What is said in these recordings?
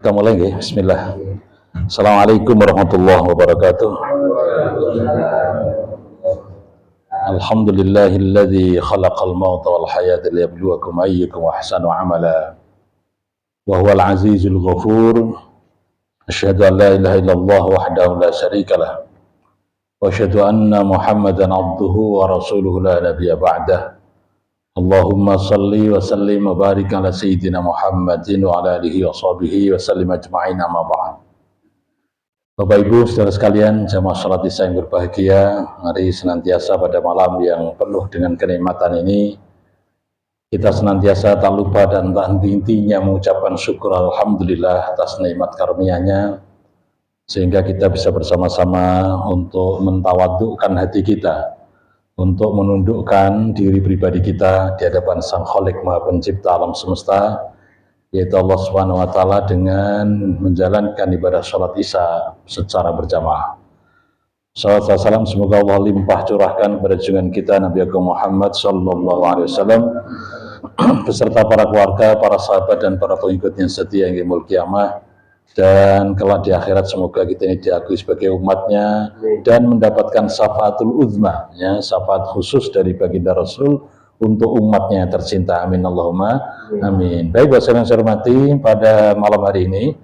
Kita mulai ya, bismillah. Assalamualaikum warahmatullahi wabarakatuh. Alhamdulillahilladzi khalaqal mauta wal hayata liyabluwakum ayyukum ahsanu amala. Wa huwal azizul ghafur. Asyhadu an la ilaha illallah wahdahu la syarikalah. Wa asyhadu anna Muhammadan abduhu wa rasuluhu la nabiyya ba'dah. Allahumma salli wa sallim wa barik ala sayyidina Muhammadin wa ala alihi wa sahbihi wa sallim ajma'in amma ba'd. Bapak Ibu saudara sekalian, jamaah salat Isya yang berbahagia, mari senantiasa pada malam yang penuh dengan kenikmatan ini kita senantiasa tak lupa dan tak henti-hentinya mengucapkan syukur alhamdulillah atas nikmat karunia-Nya, sehingga kita bisa bersama-sama untuk mentawadukkan hati kita, untuk menundukkan diri pribadi kita di hadapan Sang Khalik Maha Pencipta alam semesta, yaitu Allah Subhanahu wa taala, dengan menjalankan ibadah salat Isya secara berjamaah. Salawat dan salam semoga Allah limpah curahkan kepada junjungan kita Nabi Agung Muhammad sallallahu alaihi wasallam beserta para keluarga, para sahabat dan para pengikutnya setia hingga yaumul kiamah. Dan kelak di akhirat semoga kita ini diakui sebagai umatnya dan mendapatkan syafaatul uzma, ya, syafaat khusus dari baginda Rasul untuk umatnya tercinta. Amin Allahumma amin. Baik, Bapak yang saya hormati, pada malam hari ini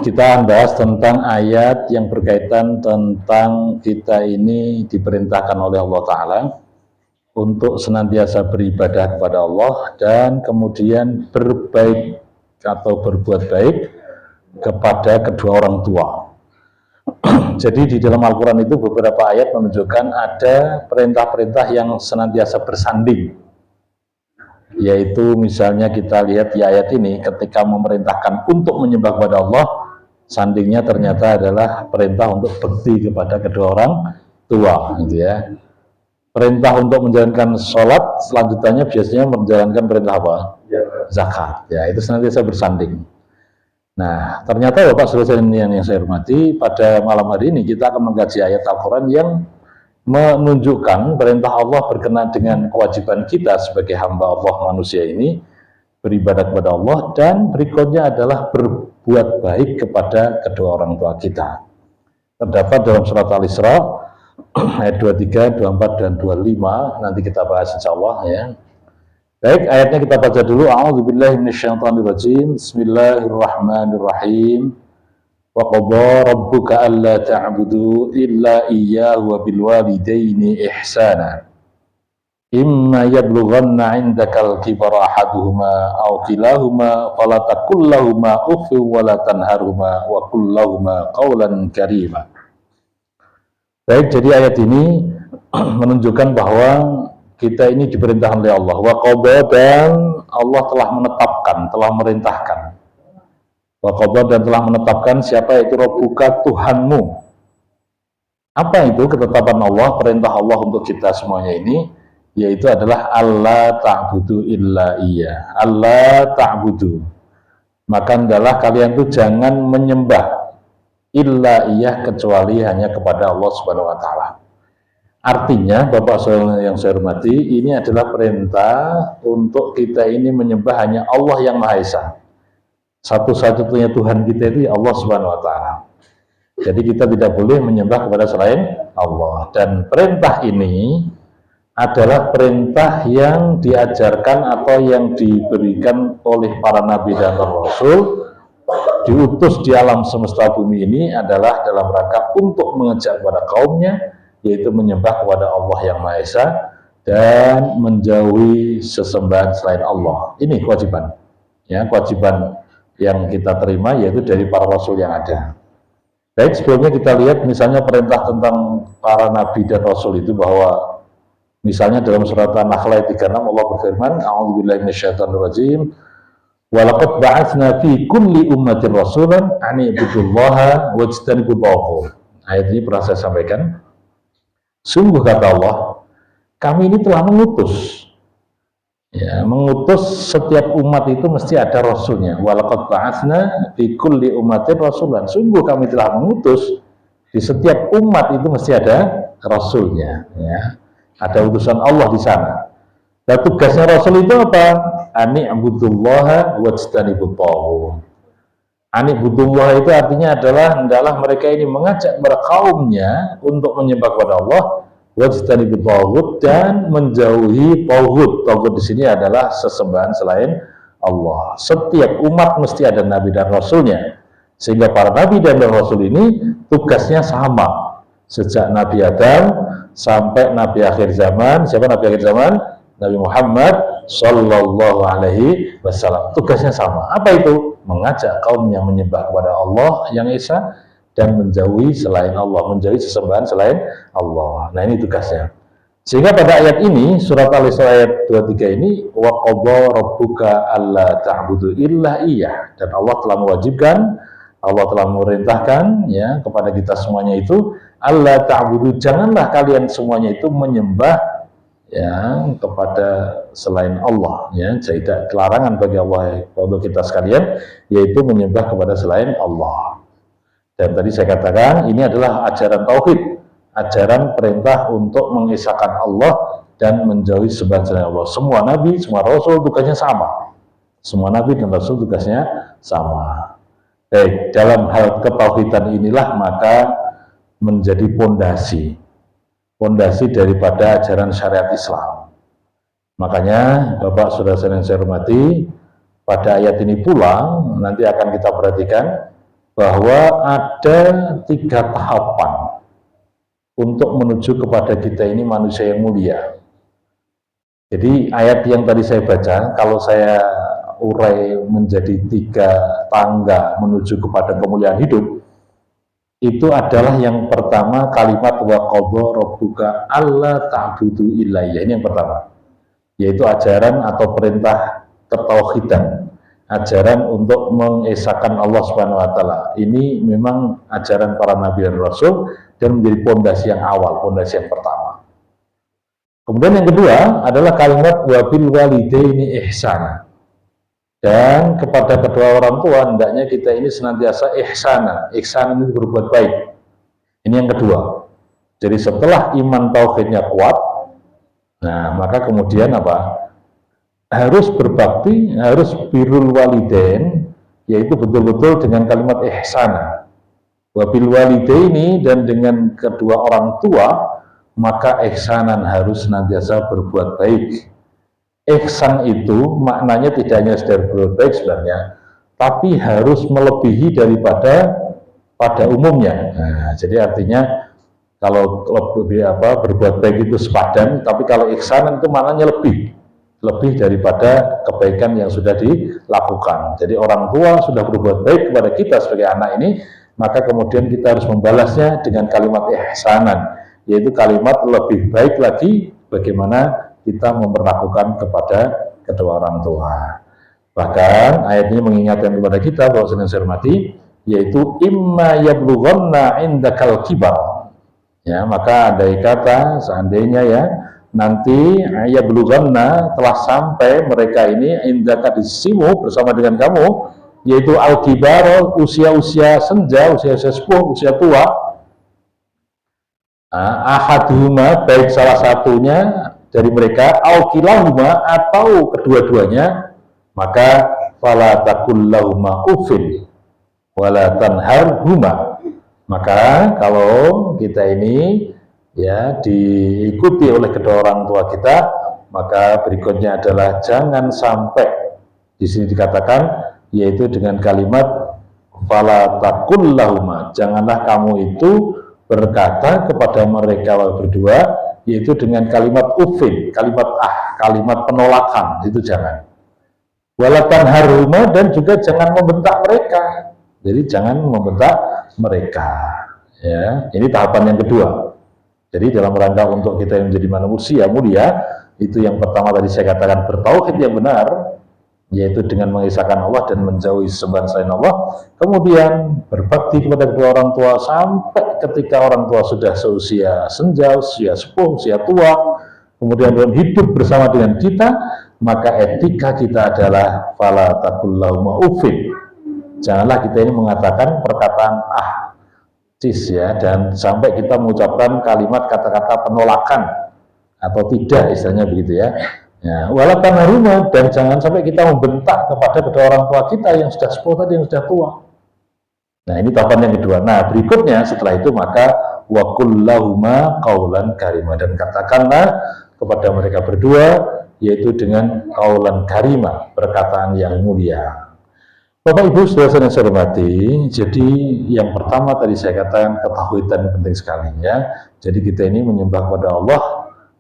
kita bahas tentang ayat yang berkaitan tentang kita ini diperintahkan oleh Allah Ta'ala untuk senantiasa beribadah kepada Allah dan kemudian berbaik atau berbuat baik kepada kedua orang tua. Jadi di dalam Al-Quran itu beberapa ayat menunjukkan ada perintah-perintah yang senantiasa bersanding, yaitu misalnya kita lihat di ayat ini ketika memerintahkan untuk menyembah kepada Allah, sandingnya ternyata adalah perintah untuk bekti kepada kedua orang tua, gitu ya. Perintah untuk menjalankan sholat selanjutnya biasanya menjalankan perintah apa? Zakat, ya, itu senantiasa bersanding. Nah, ternyata Bapak Saudara yang saya hormati, pada malam hari ini kita akan mengkaji ayat Al-Quran yang menunjukkan perintah Allah berkenaan dengan kewajiban kita sebagai hamba Allah manusia ini beribadah kepada Allah, dan berikutnya adalah berbuat baik kepada kedua orang tua kita. Terdapat dalam surat Al-Isra ayat 23, 24 dan 25. Nanti kita bahas insyaallah, ya. Baik, ayatnya kita baca dulu. A'udzubillahi minasyaitonirrajim. Bismillahirrahmanirrahim. Wa qadha rabbuka alla ta'budu illa iyyahu wa bil walidaini ihsana. Imma yablughanna 'indakal kibara ahaduhuma aw kilahuma fala taqul lahumā uffin wa la tanharhumā wa qul lahumā qawlan karīmā. Baik, jadi ayat ini menunjukkan bahwa kita ini diperintahkan oleh Allah. Wa qadha, dan Allah telah menetapkan, telah merintahkan. Wa qadha, dan telah menetapkan, siapa itu? Rabbuka, Tuhanmu. Apa itu ketetapan Allah, perintah Allah untuk kita semuanya ini? Yaitu adalah alla ta'budu illa iya. Alla ta'budu, maka hendaklah kalian itu jangan menyembah illa iya, kecuali hanya kepada Allah Subhanahu wa taala. Artinya, Bapak Saudara yang saya hormati, ini adalah perintah untuk kita ini menyembah hanya Allah yang Maha Esa. Satu-satunya Tuhan kita itu Allah Subhanahu wa taala. Jadi kita tidak boleh menyembah kepada selain Allah. Dan perintah ini adalah perintah yang diajarkan atau yang diberikan oleh para nabi dan rasul, diutus di alam semesta bumi ini adalah dalam rangka untuk mengajak kepada kaumnya, yaitu menyembah kepada Allah yang Maha Esa dan menjauhi sesembahan selain Allah. Ini kewajiban, ya, kewajiban yang kita terima yaitu dari para rasul yang ada. Baik, sebelumnya kita lihat misalnya perintah tentang para nabi dan rasul itu, bahwa misalnya dalam surat An-Nahl ayat 36 Allah berfirman, A'udzubillahi minasyaitonirrajim. Wa laqad ba'atsna fi kulli ummatin rasulan an i'budullaha wajtanibut taghut. Ayat ini pernah saya sampaikan. Sungguh, kata Allah, kami ini telah mengutus, ya, mengutus setiap umat itu mesti ada rasulnya. Walaqad ba'atsna fi kulli ummatin rasulan. Sungguh kami telah mengutus di setiap umat itu mesti ada rasulnya, ya. Ada utusan Allah di sana. Dan tugasnya rasul itu apa? Ani' abudullaha wajtanibut taghut. Anik budullah itu artinya adalah hendaklah mereka ini mengajak kepada kaumnya untuk menyembah kepada Allah, wajtanibu taghut, dan menjauhi taghut. Taghut di sini adalah sesembahan selain Allah. Setiap umat mesti ada nabi dan rasulnya, sehingga para nabi dan rasul ini tugasnya sama sejak Nabi Adam sampai Nabi akhir zaman. Siapa Nabi akhir zaman? Nabi Muhammad Sallallahu Alaihi Wasallam. Tugasnya sama. Apa itu? Mengajak kaumnya menyembah kepada Allah yang esa dan menjauhi selain Allah, menjauhi sesembahan selain Allah. Nah, ini tugasnya. Sehingga pada ayat ini, surat Al-Isra ayat 23 ini, wa qadha rabbuka alla ta'budu illa iyyah, dan Allah telah mewajibkan, Allah telah memerintahkan ya kepada kita semuanya itu, alla ta'budu, janganlah kalian semuanya itu menyembah ya kepada selain Allah, ya. Jadi larangan bagi Allah, bagi kita sekalian, yaitu menyembah kepada selain Allah. Dan tadi saya katakan ini adalah ajaran tauhid, ajaran perintah untuk mengesahkan Allah dan menjauhi sembahan selain Allah. Semua nabi, semua rasul tugasnya sama. Semua nabi dan rasul tugasnya sama. Baik, dalam hal ketauhidan inilah maka menjadi pondasi daripada ajaran syariat Islam. Makanya Bapak Saudara yang saya hormati, pada ayat ini pula nanti akan kita perhatikan bahwa ada 3 tahapan untuk menuju kepada kita ini manusia yang mulia. Jadi ayat yang tadi saya baca, kalau saya urai menjadi 3 tangga menuju kepada kemuliaan hidup, itu adalah yang pertama kalimat wa qadha rabbuka alla ta'budu illa iyyah. Ini yang pertama, yaitu ajaran atau perintah ketauhidan, ajaran untuk mengesahkan Allah Subhanahu wa taala. Ini memang ajaran para nabi dan rasul dan menjadi pondasi yang awal, pondasi yang pertama. Kemudian yang kedua adalah kalimat wa bil walidaini ihsana. Dan kepada kedua orang tua hendaknya kita ini senantiasa ihsana. Ihsana itu berbuat baik. Ini yang kedua. Jadi setelah iman tauhidnya kuat, nah maka kemudian apa? Harus berbakti, harus birrul walidain, yaitu betul-betul dengan kalimat ihsana. Wabil walidaini, dan dengan kedua orang tua, maka ihsanan harus senantiasa berbuat baik. Ihsan itu maknanya tidak hanya sekedar berbuat baik sebenarnya, tapi harus melebihi daripada pada umumnya. Nah, jadi artinya kalau berbuat baik itu sepadan, tapi kalau ihsanan itu maknanya lebih daripada kebaikan yang sudah dilakukan. Jadi orang tua sudah berbuat baik kepada kita sebagai anak ini, maka kemudian kita harus membalasnya dengan kalimat ihsanan, yaitu kalimat lebih baik lagi bagaimana kita memperlakukan kepada kedua orang tua. Bahkan ayat ini mengingatkan kepada kita bahwa sedang saya hormati, yaitu imma yablughanna indakal kibar. Ya, maka ada kata seandainya ya nanti yablughanna telah sampai mereka ini indaka di sisimu bersama dengan kamu, yaitu al-kibar, usia-usia senja, usia-usia sepuh, usia tua. Ahaduhuma, baik salah satunya dari mereka, au kilahuma, atau kedua-duanya, maka fala taqul lahuma uffin wala tanharhuma. Maka kalau kita ini ya diikuti oleh kedua orang tua kita, maka berikutnya adalah jangan sampai, di sini dikatakan yaitu dengan kalimat fala taqul lahuma, janganlah kamu itu berkata kepada mereka berdua, yaitu dengan kalimat ufin, kalimat penolakan, itu jangan. Walatan haruma, dan juga jangan membentak mereka. Jadi jangan membentak mereka. Ya, ini tahapan yang kedua. Jadi dalam rangka untuk kita yang menjadi manusia mulia, itu yang pertama tadi saya katakan bertauhid yang benar, yaitu dengan mengisahkan Allah dan menjauhi sembahan selain Allah. Kemudian berbakti kepada kedua orang tua sampai ketika orang tua sudah seusia senja, usia sepuh, usia tua, kemudian dalam hidup bersama dengan kita, maka etika kita adalah fala taqul lahuma uffin. Janganlah kita ini mengatakan perkataan cis ya, dan sampai kita mengucapkan kalimat kata-kata penolakan atau tidak, istilahnya begitu ya. Ya, walatan haruma, dan jangan sampai kita membentak kepada kedua orang tua kita yang sudah sepuh tadi, yang sudah tua. Nah, ini tahapan yang kedua. Nah, berikutnya setelah itu maka wa kullahuma qaulan karima, dan katakanlah kepada mereka berdua yaitu dengan qaulan karima, perkataan yang mulia. Bapak Ibu saudara yang saya hormati, jadi yang pertama tadi saya katakan ketahui dan penting sekali ya. Jadi kita ini menyembah kepada Allah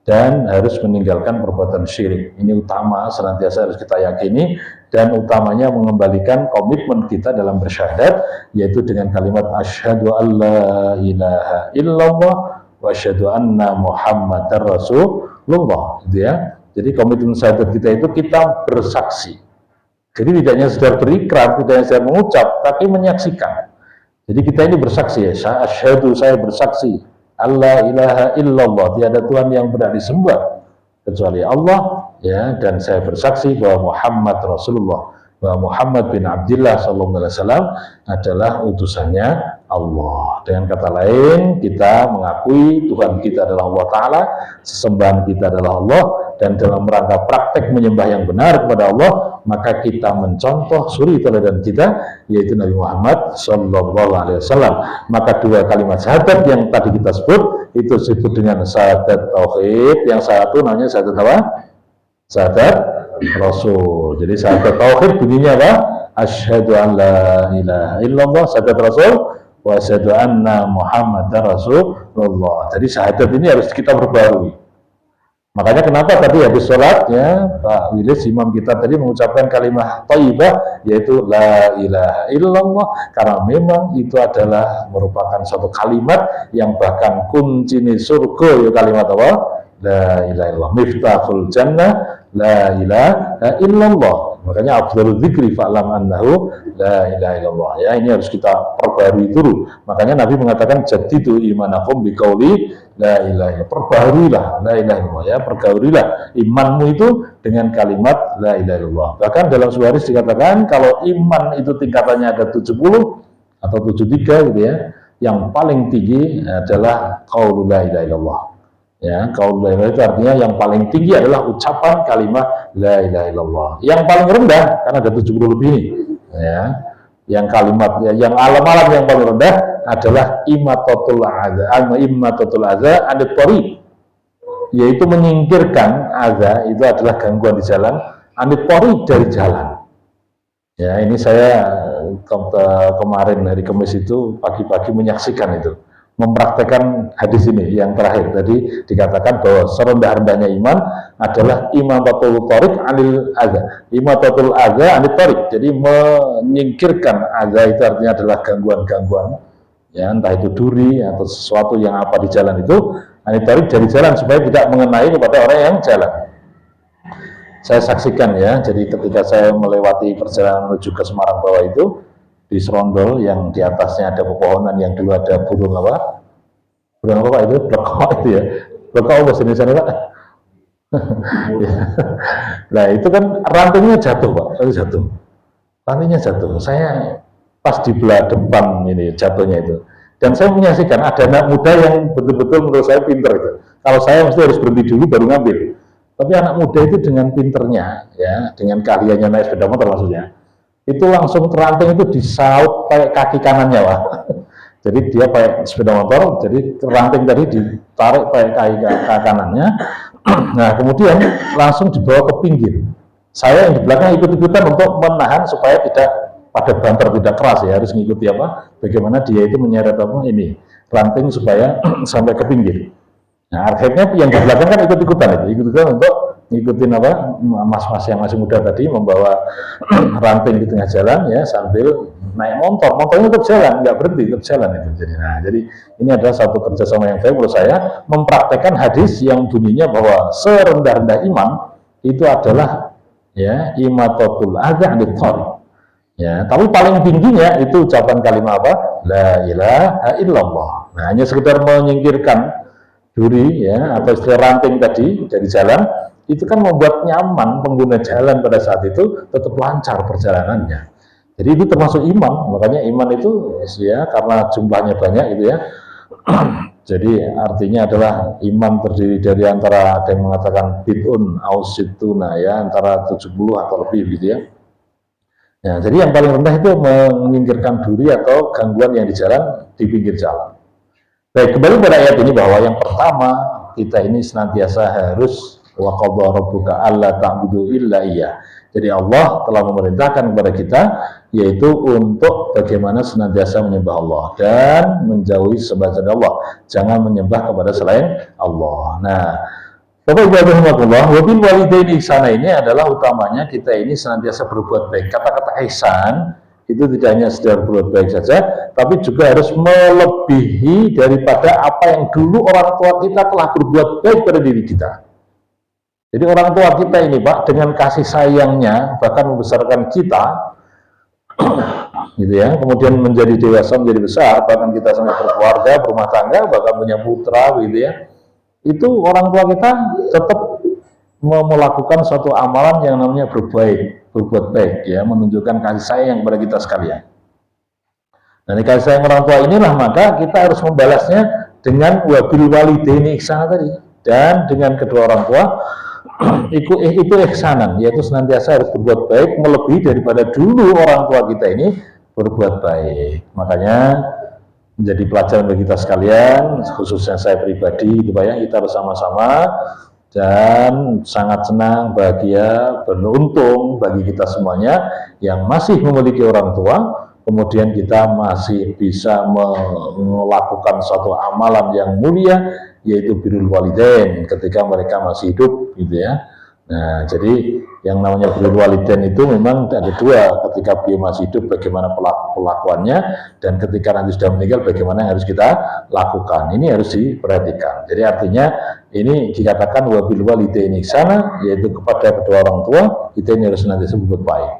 dan harus meninggalkan perbuatan syirik. Ini utama, senantiasa harus kita yakini, dan utamanya mengembalikan komitmen kita dalam bersyahadat, yaitu dengan kalimat asyhadu alla ilaha illallah wa asyhadu anna muhammadar rasulullah, gitu ya. Jadi komitmen syahadat kita itu kita bersaksi. Jadi tidak hanya sekedar berikrar, tidak hanya sekedar mengucap, tapi menyaksikan. Jadi kita ini bersaksi ya, asyhadu, saya bersaksi, alla ilaha illallah, tiada Tuhan yang berhak disembah kecuali Allah, ya, dan saya bersaksi bahwa Muhammad Rasulullah, bahwa Muhammad bin Abdullah sallallahu alaihi wasallam adalah utusannya Allah. Dengan kata lain, kita mengakui Tuhan kita adalah Allah Ta'ala, sesembahan kita adalah Allah, dan dalam rangka praktek menyembah yang benar kepada Allah, maka kita mencontoh suri teladan kita, yaitu Nabi Muhammad sallallahu alaihi wasallam. Maka dua kalimat syahadat yang tadi kita sebut, itu disebut dengan syahadat tauhid. Yang satu namanya syahadat apa? Syahadat Rasul. Jadi syahadat tauhid bunyinya apa? Asyhadu an la ilaha illallah, syahadat Rasul, wa asyhadu anna Muhammadar Rasulullah. Jadi syahadat ini harus kita perbarui. Makanya kenapa tadi habis sholat ya Pak Wilis imam kita tadi mengucapkan kalimat thayyibah, yaitu la ilaha illallah, karena memang itu adalah merupakan suatu kalimat yang bahkan kunci surga, ya kalimat apa? La ilaha illallah, miftahul jannah, la ilaha illallah. Makanya afdhalul dzikri fa'lam annahu la ilaha illallah. Ya, ini harus kita perbarui dulu. Makanya Nabi mengatakan jaddidu imanakum biqauli la ilaha illallah. Perbaharuilah la ilaha illallah, ya, pergaurilah imanmu itu dengan kalimat la ilaha illallah. Bahkan dalam sebuah hadis dikatakan kalau iman itu tingkatannya ada 70 atau 73 gitu ya. Yang paling tinggi adalah qaulu la ilaha illallah. Ya, qaul la ilaha itu artinya yang paling tinggi adalah ucapan kalimat la ilaha illallah. Yang paling rendah, karena ada 70 lebih ini, ya. Yang kalimat yang alam-alam yang paling rendah adalah imatatul adza anit thariq, yaitu menyingkirkan adza, itu adalah gangguan di jalan, anit thariq, dari jalan. Ya, ini saya kemarin hari Kamis itu pagi-pagi menyaksikan itu, mempraktekkan hadis ini yang terakhir tadi dikatakan bahwa serendah-rendahnya iman adalah imatatul thariq anil adza, imatatul adza anit thariq. Jadi menyingkirkan adza itu artinya adalah gangguan-gangguan, ya, entah itu duri atau sesuatu yang apa di jalan itu, anit thariq, dari jalan, supaya tidak mengenai kepada orang yang jalan. Saya saksikan ya, jadi ketika saya melewati perjalanan menuju ke Semarang bawah itu, di serondol yang di atasnya ada pepohonan yang dulu ada burung apa? Burung apa Pak itu? Blekok itu ya. Blekok bahasa Indonesia Pak. Nah itu kan rantingnya jatuh Pak, jatuh. Rantingnya jatuh. Saya pas di belah depan ini jatuhnya itu. Dan saya menyaksikan ada anak muda yang betul-betul menurut saya pinter itu. Kalau saya mesti harus berhenti dulu baru ngambil. Tapi anak muda itu dengan pinternya, ya, dengan keahliannya naik sepeda motor maksudnya, itu langsung ranting itu disaut pakai kaki kanannya Pak. Jadi dia pakai sepeda motor, jadi ranting tadi ditarik pakai kaki kanannya. Nah kemudian langsung dibawa ke pinggir. Saya yang di belakang ikut-ikutan untuk menahan supaya tidak pada banter, tidak keras ya, harus mengikuti apa, bagaimana dia itu menyeret apa ini ranting supaya sampai ke pinggir. Nah akhirnya yang di belakang kan ikut-ikutan untuk ngikutin apa, mas-mas yang masih muda tadi membawa ranting di tengah jalan ya, sambil naik motornya tetap jalan, nggak berhenti, tetap jalan itu. Jadi ini adalah satu kerjasama yang baik menurut saya, mempraktekkan hadis yang bunyinya bahwa serendah-rendah iman itu adalah ya imatatul adza anit thariq. Ya, tapi paling tingginya itu ucapan kalimat apa? La ilaha illallah. Nah, hanya sekedar menyingkirkan duri ya atau istilah ranting tadi dari jalan, itu kan membuat nyaman pengguna jalan pada saat itu, tetap lancar perjalanannya. Jadi itu termasuk iman. Makanya iman itu ya karena jumlahnya banyak itu ya. Jadi artinya adalah iman terdiri dari antara, ada yang mengatakan bid'un au sittuna ya, antara 70 atau lebih gitu ya. Ya, jadi yang paling rendah itu menyingkirkan duri atau gangguan yang di jalan, di pinggir jalan. Baik, kembali pada ayat ini bahwa yang pertama kita ini senantiasa harus wa qadha rabbuka alla ta'budu illa iyyah. Jadi Allah telah memerintahkan kepada kita yaitu untuk bagaimana senantiasa menyembah Allah dan menjauhi sembah Allah. Jangan menyembah kepada selain Allah. Nah, Bapak Ibu rahimahullah, wabil walidaini ihsana ini adalah utamanya kita ini senantiasa berbuat baik. Kata-kata ihsan itu tidak hanya sekedar berbuat baik saja, tapi juga harus melebihi daripada apa yang dulu orang tua kita telah berbuat baik pada diri kita. Jadi orang tua kita ini Pak, dengan kasih sayangnya bahkan membesarkan kita, gitu ya, kemudian menjadi dewasa, menjadi besar, bahkan kita sampai berkeluarga, berumah tangga, bahkan punya putra, gitu ya. Itu orang tua kita tetap melakukan suatu amalan yang namanya berbuat baik, ya, menunjukkan kasih sayang kepada kita sekalian. Dan kasih sayang orang tua inilah maka kita harus membalasnya dengan wabil walidaini ihsana tadi, dan dengan kedua orang tua itu ihsanan, yaitu senantiasa harus berbuat baik melebihi daripada dulu orang tua kita ini berbuat baik. Makanya menjadi pelajaran bagi kita sekalian, khususnya saya pribadi, itu Pak ya, kita bersama-sama dan sangat senang, bahagia, beruntung bagi kita semuanya yang masih memiliki orang tua, kemudian kita masih bisa melakukan suatu amalan yang mulia, yaitu birrul walidain ketika mereka masih hidup, gitu ya. Nah, jadi yang namanya birrul walidain itu memang ada dua, ketika dia masih hidup bagaimana pelakuannya, dan ketika nanti sudah meninggal bagaimana yang harus kita lakukan. Ini harus diperhatikan. Jadi artinya ini dikatakan wabil walidain ihsana, yaitu kepada kedua orang tua kita ini harus nanti berbuat baik.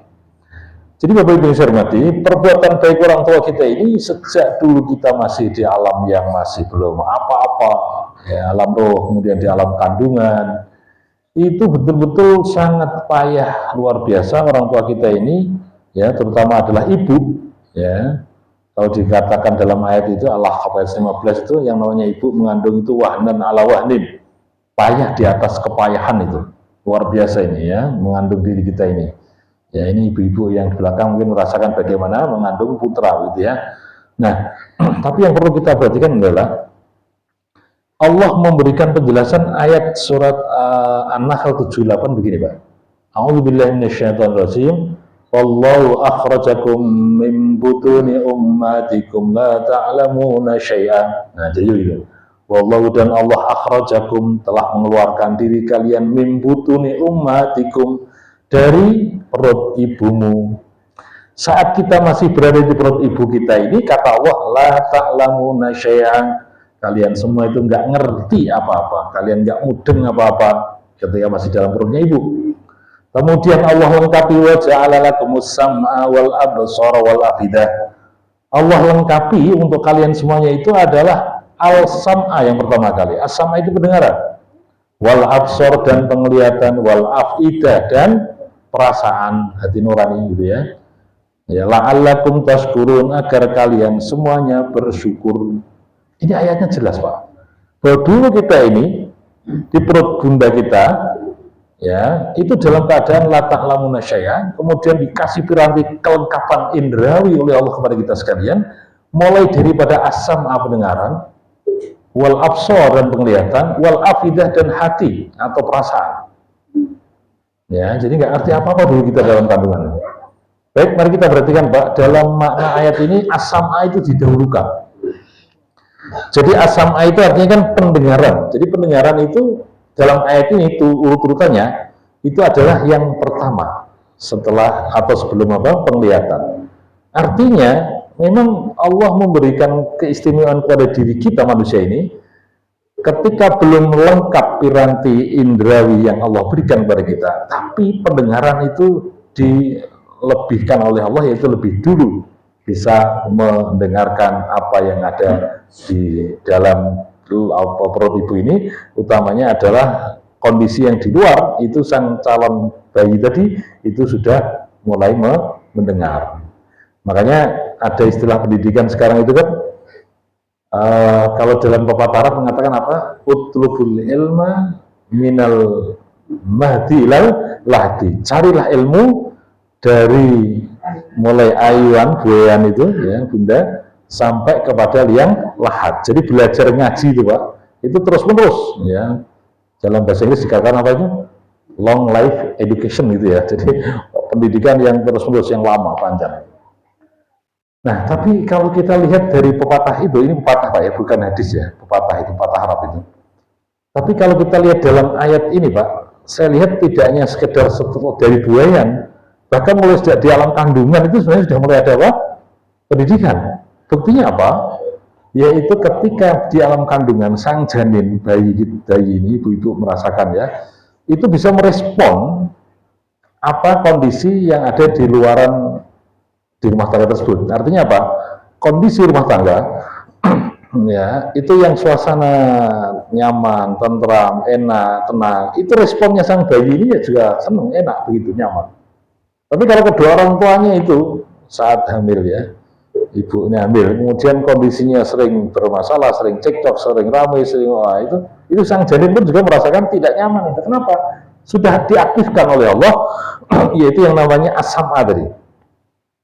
Jadi Bapak Ibu yang saya hormati, perbuatan baik orang tua kita ini sejak dulu kita masih di alam yang masih belum apa-apa, ya, alam roh, kemudian di alam kandungan, itu betul-betul sangat payah luar biasa orang tua kita ini, ya, terutama adalah ibu, ya. Kalau dikatakan dalam ayat itu Al-Ahqaf 15 itu yang namanya ibu mengandung itu wahnan ala wahnin, payah di atas kepayahan, itu luar biasa ini, ya, mengandung diri kita ini. Ya, ini ibu-ibu yang di belakang mungkin merasakan bagaimana mengandung putra, gitu ya. Nah, tapi yang perlu kita perhatikan adalah Allah memberikan penjelasan ayat surat An-Nahl 78 begini Pak. A'udzubillahi minasyaitonirrajim. Wallahu akhrajakum min butuni ummatikum la ta'lamuna syai'an. Nah, jadi itu. Wallahu, dan Allah akhrajakum, telah mengeluarkan diri kalian min butuni ummatikum, dari perut ibumu. Saat kita masih berada di perut ibu kita ini, kata Allah, la ta'lamuna syai'an, kalian semua itu nggak ngerti apa-apa, kalian nggak mudeng apa-apa ketika masih dalam perutnya ibu. Kemudian Allah lengkapi wa ja'ala lakumus sam'a wal absara wal afidah. Allah lengkapi untuk kalian semuanya itu adalah al-sam'a yang pertama kali. As-sam'a itu pendengaran, wal absar dan penglihatan, wal afidah dan perasaan hati nurani, gitu ya. Ya, la'allakum tashkurun, agar kalian semuanya bersyukur. Ini ayatnya jelas Pak. Bahwa dulu kita ini di perut bunda kita, ya, itu dalam keadaan la ta'lamuna syai'an, kemudian dikasih piranti kelengkapan indrawi oleh Allah kepada kita sekalian, mulai daripada as-sam'a pendengaran, wal absar dan penglihatan, wal afidah dan hati atau perasaan. Ya, jadi nggak ngerti apa-apa dulu kita dalam kandungan. Baik, mari kita perhatikan Pak, dalam makna ayat ini as-sam'a itu didahulukan. Jadi as-sam'a itu artinya kan pendengaran. Jadi pendengaran itu dalam ayat ini itu urut-urutannya itu adalah yang pertama setelah atau sebelum apa? Penglihatan. Artinya memang Allah memberikan keistimewaan kepada diri kita manusia ini. Ketika belum lengkap piranti indrawi yang Allah berikan kepada kita, tapi pendengaran itu dilebihkan oleh Allah, yaitu lebih dulu bisa mendengarkan apa yang ada di dalam perut ibu ini, utamanya adalah kondisi yang di luar, itu sang calon bayi tadi itu sudah mulai mendengar. Makanya ada istilah pendidikan sekarang itu kan, kalau dalam pepatah Arab mengatakan apa? Utlubul ilma minal mahdi ilal lahdi. Carilah ilmu dari mulai ayuan buayan itu ya bunda sampai kepada liang lahat. Jadi belajar ngaji itu Pak, itu terus menerus ya. Dalam bahasa Inggris dikatakan apa itu? Long life education gitu ya. Jadi pendidikan yang terus menerus, yang lama, panjang. Nah, tapi kalau kita lihat dari pepatah itu, ini pepatah Pak ya, bukan hadis ya, pepatah itu, pepatah Arab itu. Tapi kalau kita lihat dalam ayat ini Pak, saya lihat tidak hanya sekedar dari buayan, bahkan mulai sejak di alam kandungan itu sebenarnya sudah mulai ada apa? Pendidikan. Buktinya apa? Yaitu ketika di alam kandungan sang janin bayi ini, ibu-ibu merasakan ya, itu bisa merespon apa kondisi yang ada di luaran di rumah tangga tersebut. Artinya apa? Kondisi rumah tangga ya, itu yang suasana nyaman, tentram, enak, tenang, itu responnya sang bayi ini ya juga senang, enak, begitu nyaman. Tapi kalau kedua orang tuanya itu saat hamil ya, ibunya hamil, kemudian kondisinya sering bermasalah, sering cekcok, sering ramai, sering wah, itu sang janin pun juga merasakan tidak nyaman. Itu kenapa? Sudah diaktifkan oleh Allah, yaitu yang namanya as-sam'a tadi,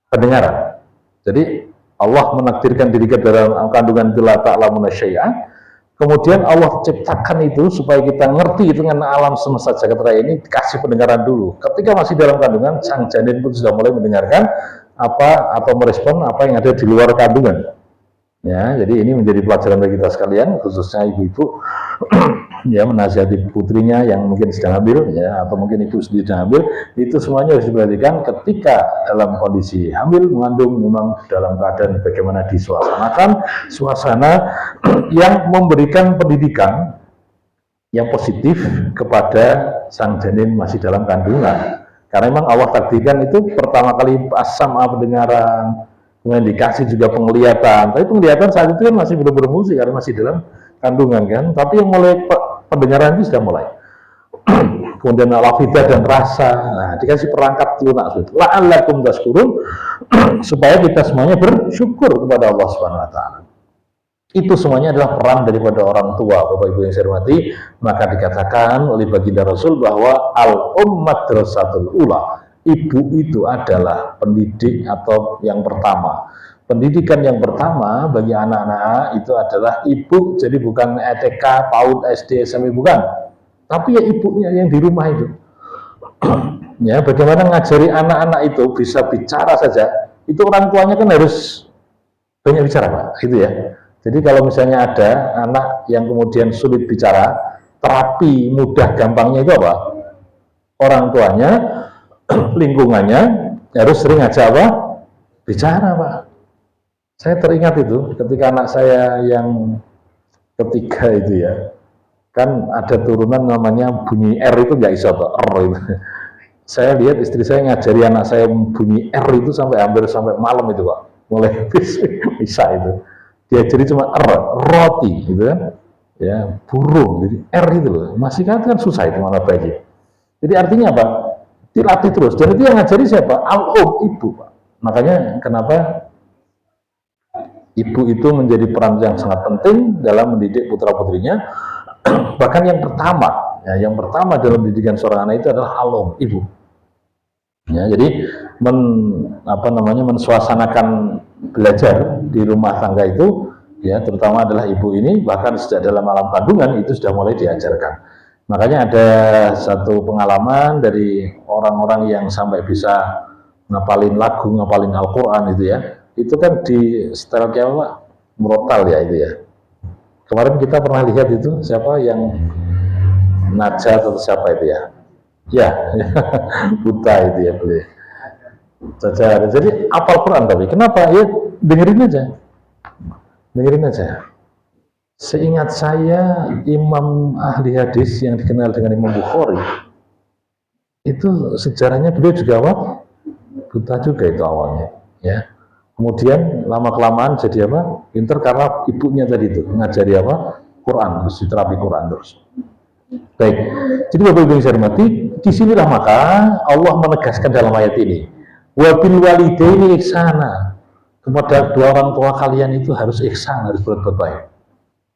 pendengaran. Jadi Allah menakdirkan diri kita dalam kandungan itu la ta'lamuna syai'an. Kemudian Allah ciptakan itu supaya kita ngerti dengan alam semesta jagat raya ini, dikasih pendengaran dulu. Ketika masih dalam kandungan, sang janin pun sudah mulai mendengarkan apa atau merespon apa yang ada di luar kandungan. Ya, jadi ini menjadi pelajaran bagi kita sekalian, khususnya ibu-ibu ya, menasihati putrinya yang mungkin sedang hamil ya, atau mungkin ibu sendiri sedang hamil, itu semuanya harus diperhatikan ketika dalam kondisi hamil, mengandung, memang dalam keadaan bagaimana disuasanakan suasana yang memberikan pendidikan yang positif kepada sang janin masih dalam kandungan. Karena memang Allah takdirkan itu pertama kali as-sam'a pendengaran, kemudian dikasih juga penglihatan. Tapi penglihatan saat itu kan masih belum berfungsi karena masih dalam kandungan kan. Tapi yang mulai pendengaran itu sudah mulai. Kemudian al-afidah dan rasa. Nah, dikasih perangkat lunak. La'allakum tashkurun, supaya kita semuanya bersyukur kepada Allah Subhanahu wa taala. Itu semuanya adalah peran daripada orang tua, Bapak Ibu yang saya hormati. Maka dikatakan oleh baginda Rasul bahwa al-ummat madrasatul ula, ibu itu adalah pendidik atau yang pertama. Pendidikan yang pertama bagi anak-anak itu adalah ibu. Jadi bukan TK, PAUD, SD, SMP, bukan, tapi ya ibunya yang di rumah itu. Ya, bagaimana ngajari anak-anak itu bisa bicara saja, itu orang tuanya kan harus banyak bicara Pak, gitu ya. Jadi kalau misalnya ada anak yang kemudian sulit bicara, terapi mudah gampangnya itu apa? Orang tuanya, lingkungannya harus sering aja apa? Bicara Pak. Saya teringat itu ketika anak saya yang ketiga itu ya, kan ada turunan namanya bunyi R itu nggak iso toh, R itu. Saya lihat istri saya ngajari anak saya bunyi R itu sampai hampir sampai malam itu Pak, mulai bisa itu. Diajari cuma roti gitu kan ya, burung, jadi R itu loh, masih kan susah itu mana bayi. Jadi artinya apa? Dilatih terus, dan itu yang ngajari siapa? Ibu Pak. Makanya kenapa ibu itu menjadi peran yang sangat penting dalam mendidik putra putrinya. Bahkan yang pertama ya, yang pertama dalam pendidikan seorang anak itu adalah ibu ya. Jadi mensuasanakan belajar di rumah tangga itu ya, terutama adalah ibu ini, bahkan sejak dalam alam kandungan itu sudah mulai diajarkan. Makanya ada satu pengalaman dari orang-orang yang sampai bisa ngapalin lagu, ngapalin Al-Quran itu ya, itu kan di setel kayak murotal ya itu ya. Kemarin kita pernah lihat itu siapa yang Najat atau siapa itu ya, ya buta itu ya boleh saja. Jadi apal Quran, tapi kenapa ya, dengerin aja. Seingat saya imam ahli hadis yang dikenal dengan Imam Bukhari itu sejarahnya beliau juga apa? Buta juga itu awalnya ya. Kemudian lama kelamaan jadi apa? Pinter karena ibunya tadi itu ngajari apa? Quran, terus diterapi Quran terus. Baik. Jadi Bapak Ibu yang saya hormati, disinilah maka Allah menegaskan dalam ayat ini, wa bil walidaini ihsana, kepada dua orang tua kalian itu harus ihsan, harus berbuat baik.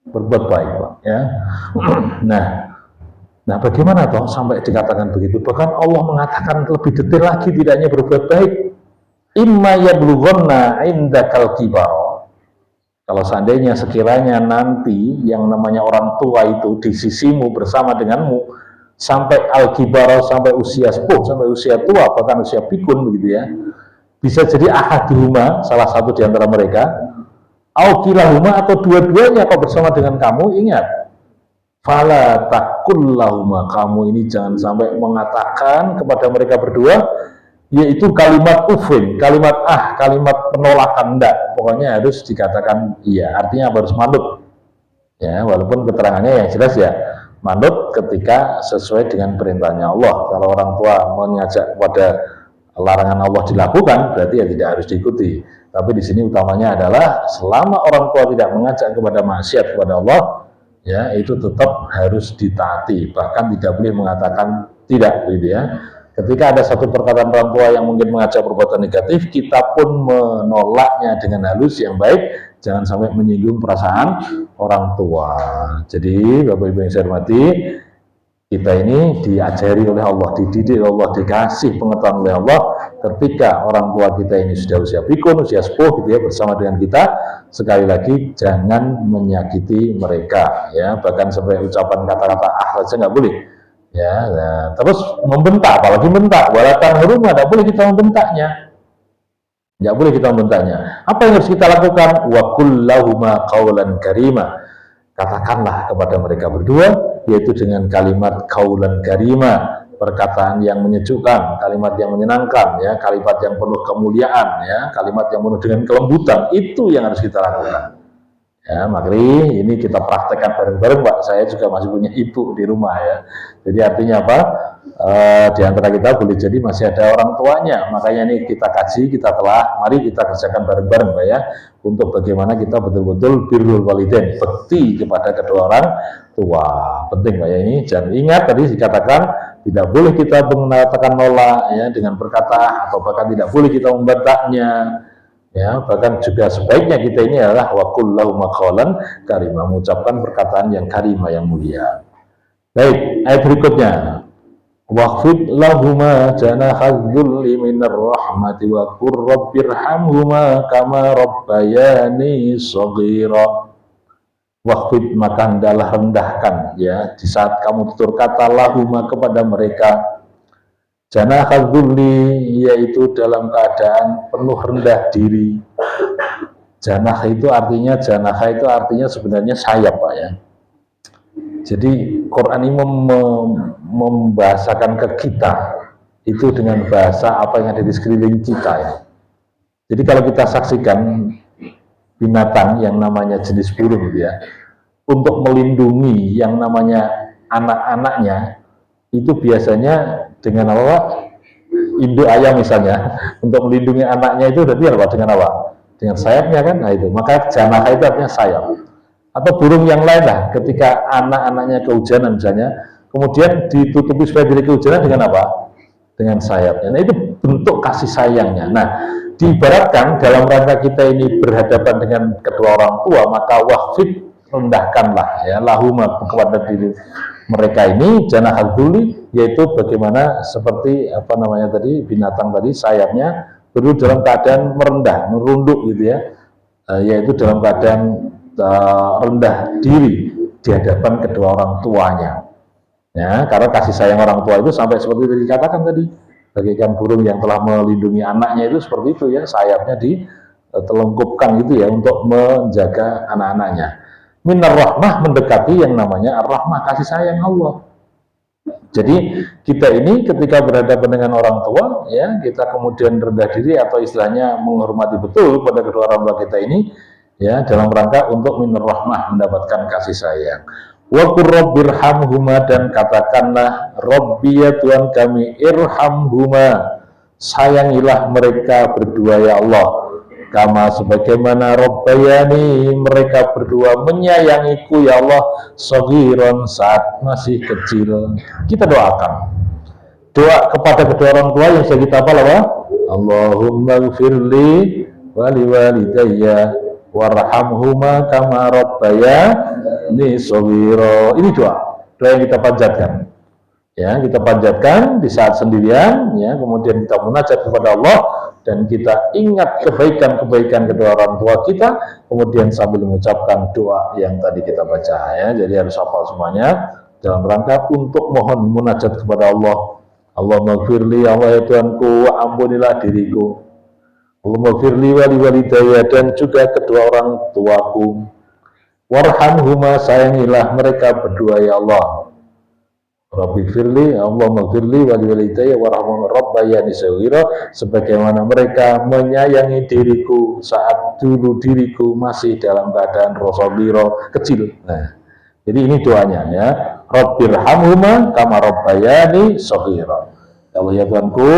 Berbuat baik Pak ya. Nah, Nah, bagaimana toh sampai dikatakan begitu? Bahkan Allah mengatakan lebih detail lagi, tidak hanya berbuat baik. Imma yablughanna indakal kibar. Kalau seandainya sekiranya nanti yang namanya orang tua itu di sisimu bersama denganmu sampai al-kibar, sampai usia sepuh, sampai usia tua, bahkan usia pikun begitu ya. Bisa jadi ahaduhuma, salah satu di antara mereka, au kilahuma, atau dua-duanya kau bersama dengan kamu. Ingat, fala takullahuma, kamu ini jangan sampai mengatakan kepada mereka berdua, yaitu kalimat ufin, kalimat kalimat penolakan, enggak. Pokoknya harus dikatakan iya, artinya harus manut. Ya, walaupun keterangannya yang jelas ya, manut ketika sesuai dengan perintahnya Allah. Kalau orang tua mengajak kepada larangan Allah dilakukan, berarti ya tidak harus diikuti. Tapi di sini utamanya adalah selama orang tua tidak mengajak kepada maksiat kepada Allah, ya itu tetap harus ditaati, bahkan tidak boleh mengatakan tidak, gitu ya. Ketika ada satu perkataan orang tua yang mungkin mengajak perbuatan negatif, kita pun menolaknya dengan halus yang baik, jangan sampai menyinggung perasaan orang tua. Jadi Bapak Ibu yang saya hormati, kita ini diajari oleh Allah, dididik oleh Allah, dikasih pengetahuan oleh Allah. Ketika orang tua kita ini sudah usia pikun, usia sepuh, gitu ya, bersama dengan kita, sekali lagi jangan menyakiti mereka, ya. Bahkan sampai ucapan kata-kata saja nggak boleh, ya. Nah, terus membentak, apalagi bentak, walatan huruma, nggak boleh kita membentaknya, nggak boleh kita membentaknya. Apa yang harus kita lakukan? Wa kullahuma qaulan karima, katakanlah kepada mereka berdua, yaitu dengan kalimat kaulan karima, perkataan yang menyejukkan, kalimat yang menyenangkan, ya, kalimat yang penuh kemuliaan, ya, kalimat yang penuh dengan kelembutan. Itu yang harus kita lakukan. Ya, mari ini kita praktekkan bareng-bareng, Pak. Saya juga masih punya ibu di rumah, ya. Jadi artinya apa? Di antara kita boleh jadi masih ada orang tuanya. Makanya ini kita kaji, kita telah, mari kita kerjakan bareng-bareng, Pak, ya, untuk bagaimana kita betul-betul birrul walidain, bekti kepada kedua orang tua. Penting, Pak, ya, ini. Jangan ingat tadi dikatakan tidak boleh kita mengatakan nolak, ya, dengan berkata, atau bahkan tidak boleh kita membentaknya. Ya, bahkan juga sebaiknya kita ini adalah wa kullahuma qaulan karimah, mengucapkan perkataan yang karimah, yang mulia. Baik, ayat berikutnya. Waqfid lahuma janahadzulli minar rahmati wa qur rabbirhamhuma kama rabbayani shaghira. Waqfid, maka hendaklah rendahkan, ya, di saat kamu tutur kata lahuma kepada mereka, janahadzulli, yaitu dalam keadaan penuh rendah diri. Janah itu artinya sebenarnya sayap, Pak, ya. Jadi Quran ini membahasakan ke kita itu dengan bahasa apa yang ada di sekeliling kita, ya. Jadi kalau kita saksikan binatang yang namanya jenis burung, gitu ya, untuk melindungi yang namanya anak-anaknya, itu biasanya dengan apa, Pak? Induk ayam misalnya, untuk melindungi anaknya itu berarti apa? Dengan apa? Dengan sayapnya, kan? Nah itu, maka janah itu artinya sayap. Atau burung yang lain lah, ketika anak-anaknya kehujanan misalnya, kemudian ditutupi supaya dari kehujanan dengan apa? Dengan sayapnya. Nah itu bentuk kasih sayangnya. Nah, diibaratkan dalam rangka kita ini berhadapan dengan kedua orang tua, maka waqfid, rendahkanlah, ya, lahuma, kepada diri mereka ini, janahadzulli, yaitu bagaimana seperti apa namanya tadi, binatang tadi sayapnya perlu dalam keadaan merendah, merunduk, gitu ya, yaitu dalam keadaan rendah diri di hadapan kedua orang tuanya, ya, karena kasih sayang orang tua itu sampai seperti itu dikatakan tadi, bagaikan burung yang telah melindungi anaknya itu seperti itu, ya, sayapnya ditelengkupkan gitu, ya, untuk menjaga anak-anaknya. Minar rahmah, mendekati yang namanya ar-rahmah, kasih sayang Allah. Jadi kita ini ketika berhadapan dengan orang tua, ya, kita kemudian rendah diri atau istilahnya menghormati betul pada kedua orang tua kita ini, ya, dalam rangka untuk minar rahmah, mendapatkan kasih sayang. Wa qur rabbirhamhuma, dan katakanlah, Rabbi, ya Tuhan kami, irhamhuma, sayangilah mereka berdua, ya Allah, kama, sebagaimana rabbayani, mereka berdua menyayangiku, ya Allah, shaghiran, saat masih kecil. Kita doakan doa kepada kedua orang tua yang sudah kita hafal apa? Allahumma gfirli wali walidayya warhamhuma kama rabbayani shaghira. Ini doa yang kita panjatkan. Ya, kita panjatkan di saat sendirian, ya, kemudian kita munajat kepada Allah dan kita ingat kebaikan-kebaikan kedua orang tua kita, kemudian sambil mengucapkan doa yang tadi kita baca, ya. Jadi harus hafal semuanya dalam rangka untuk mohon munajat kepada Allah. Allahumma gfirli, Allah ya Tuhanku, ampunilah diriku. Allahumma gfirli wali walidayya, dan juga kedua orang tuaku. Warhamhuma, sayangilah mereka berdua ya Allah. Rabbi firli, Allahumma firli wali walidayya warhamhum rabbayani shaghira, sebagaimana mereka menyayangi diriku saat dulu diriku masih dalam keadaan shaghira, kecil. Nah, jadi ini doanya, ya. Rabbirhamhuma kama rabbayani shaghira. Ya Allah ya Tuhanku,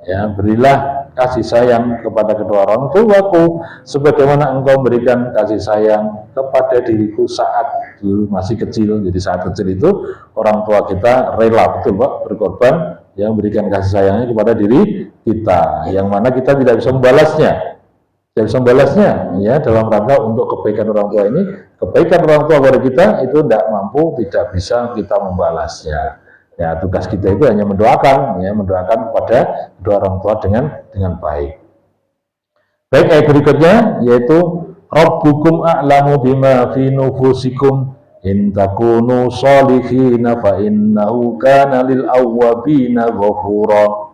ya, berilah kasih sayang kepada kedua orang tuaku sebagaimana Engkau berikan kasih sayang kepada diriku saat dulu masih kecil. Jadi saat kecil itu orang tua kita rela, betul Pak, berkorban yang memberikan kasih sayangnya kepada diri kita, yang mana kita tidak bisa membalasnya, ya, dalam rangka untuk kebaikan orang tua ini. Kebaikan orang tua kepada kita itu tidak mampu, tidak bisa kita membalasnya. Ya, tugas kita itu hanya mendoakan, ya, mendoakan kepada kedua orang tua dengan baik. Baik, ayat berikutnya yaitu Rabbukum a'lamu bima fi nufusikum in takunu sholihina fa innahu kana lil awwabina ghafura.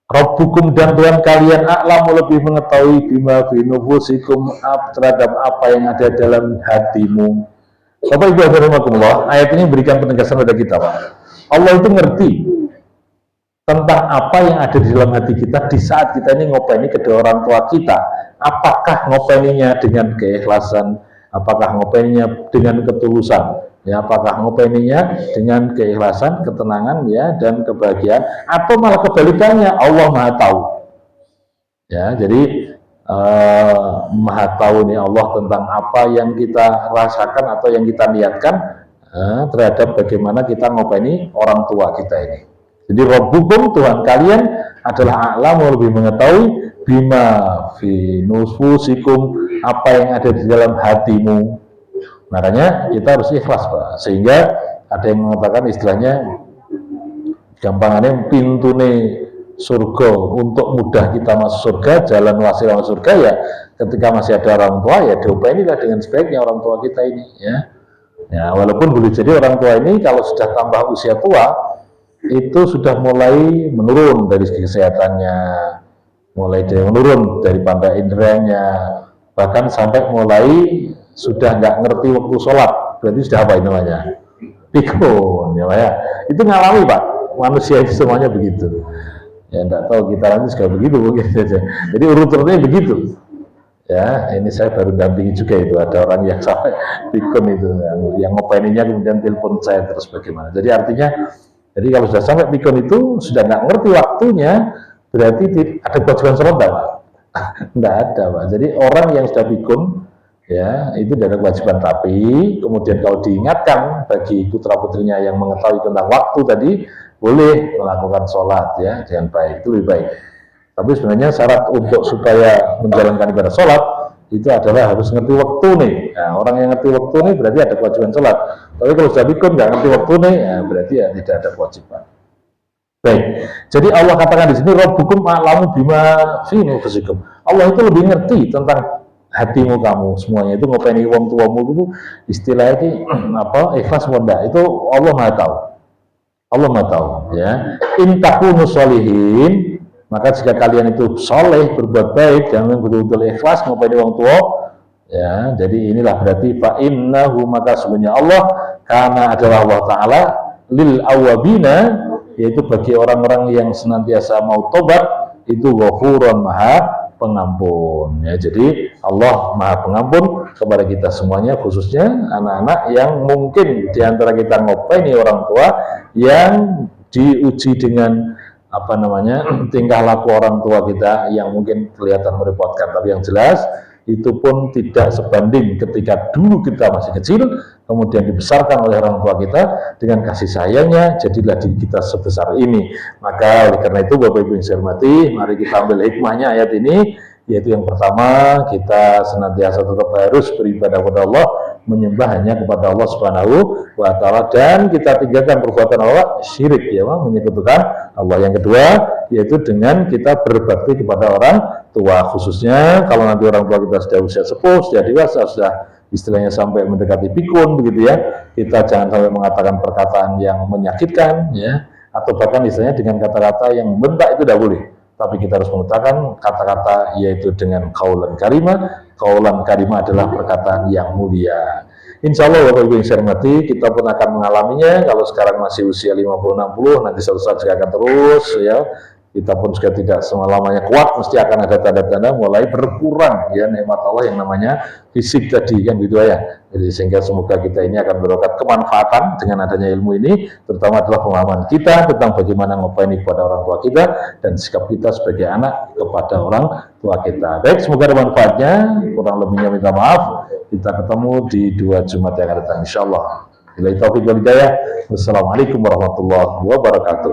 Rabbukum, dan Tuhan kalian, a'lamu, lebih mengetahui, bima fi nufusikum, terhadap apa yang ada dalam hatimu. Bapak Ibu rahimakumullah, ayat ini memberikan penegasan pada kita, Pak. Allah itu ngerti tentang apa yang ada di dalam hati kita di saat kita ini ngopeni kedua orang tua kita. Apakah ngopeninya dengan keikhlasan, apakah ngopeninya dengan ketulusan, ya, apakah ngopeninya dengan keikhlasan, ketenangan, ya, dan kebahagiaan, atau malah kebalikannya. Allah Maha tahu, ya. Jadi Maha tahu nih Allah tentang apa yang kita rasakan atau yang kita niatkan terhadap bagaimana kita ngopeni orang tua kita ini. Jadi Rabbukum, Tuhan kalian, adalah a'lamu, lebih mengetahui, bima fi nufusikum, apa yang ada di dalam hatimu. Makanya kita harus ikhlas, Pak. Sehingga ada yang mengatakan istilahnya gampangannya pintune surga, untuk mudah kita masuk surga, jalan wasilah masuk surga, ya ketika masih ada orang tua, ya diopenilah dengan sebaiknya orang tua kita ini, ya. Ya, walaupun boleh jadi orang tua ini kalau sudah tambah usia tua itu sudah mulai menurun dari segi kesehatannya, mulai dari menurun dari pandai inderanya, bahkan sampai mulai sudah nggak ngerti waktu sholat. Berarti sudah apa ini namanya? Pikun, ya. Itu ngalami, Pak. Manusia itu semuanya begitu. Ya, enggak tahu kita nanti juga begitu mungkin saja. Jadi urut-urutnya begitu. Ya, ini saya baru dampingi juga itu, ada orang yang sampai pikun itu, yang ngopeninya kemudian telepon saya terus bagaimana. Jadi artinya, jadi kalau sudah sampai pikun itu sudah nggak ngerti waktunya, berarti ada kewajiban sholat enggak, Pak? Enggak ada, Pak. Jadi orang yang sudah pikun, ya, itu tidak ada kewajiban, tapi kemudian kalau diingatkan bagi putra putrinya yang mengetahui tentang waktu tadi, boleh melakukan sholat, ya, dengan baik, itu lebih baik. Tapi sebenarnya syarat untuk supaya menjalankan ibadah sholat itu adalah harus ngerti waktu nih. Nah, orang yang ngerti waktu nih berarti ada kewajiban sholat. Tapi kalau sudah pikun nggak ngerti waktu nih, ya berarti ya tidak ada kewajiban. Baik, jadi Allah katakan di sini Rabbukum a'lamu bima fi nufusikum. Allah itu lebih ngerti tentang hatimu kamu semuanya. Itu ngopeni wong tuamu itu istilahnya ini apa, ikhlas enggak, itu Allah Maha tahu. Allah Maha tahu, ya. In takunu sholihin, maka jika kalian itu soleh, berbuat baik, yang betul-betul ikhlas ngopeni wong tua, ya, jadi inilah berarti fa innahu, maka sebenarnya Allah, karena adalah Allah Ta'ala, lil awabina, yaitu bagi orang-orang yang senantiasa mau tobat, itu ghafurun, Maha pengampun, ya. Jadi Allah Maha pengampun kepada kita semuanya, khususnya anak-anak yang mungkin diantara kita ngopeni orang tua yang diuji dengan apa namanya, tingkah laku orang tua kita yang mungkin kelihatan merepotkan, tapi yang jelas itu pun tidak sebanding ketika dulu kita masih kecil, kemudian dibesarkan oleh orang tua kita dengan kasih sayangnya, jadilah diri kita sebesar ini. Maka oleh karena itu Bapak Ibu yang saya hormati, mari kita ambil hikmahnya ayat ini, yaitu yang pertama, kita senantiasa tetap harus beribadah kepada Allah menyembah hanya kepada Allah Subhanahu wa taala, dan kita tinggalkan perbuatan Allah syirik, ya, menyekutukan Allah. Yang kedua yaitu dengan kita berbakti kepada orang tua, khususnya kalau nanti orang tua kita sudah usia sepuh, sudah dewasa, sudah istilahnya sampai mendekati pikun begitu ya, kita jangan sampai mengatakan perkataan yang menyakitkan, ya, atau bahkan istilahnya dengan kata-kata yang membentak, itu tidak boleh. Tapi kita harus mengutarakan kata-kata yaitu dengan kaulan karimah. Kaulan karimah adalah perkataan yang mulia. Insya Allah Bapak Ibu yang saya hormati, kita pun akan mengalaminya. Kalau sekarang masih usia 50-60, nanti suatu saat juga akan terus, ya. Kita pun juga tidak selamanya kuat, mesti akan ada tanda-tanda mulai berkurang, ya, nikmat Allah yang namanya fisik tadi, kan gitu ya. Jadi sehingga semoga kita ini akan berkat kemanfaatan dengan adanya ilmu ini, terutama adalah pemahaman kita tentang bagaimana ngopeni kepada orang tua kita dan sikap kita sebagai anak kepada orang tua kita. Baik, semoga ada manfaatnya. Kurang lebihnya minta maaf. Kita ketemu di 2 Jumat yang akan datang, insyaallah. Billahi taufiq wal hidayah. Wassalamualaikum warahmatullahi wabarakatuh.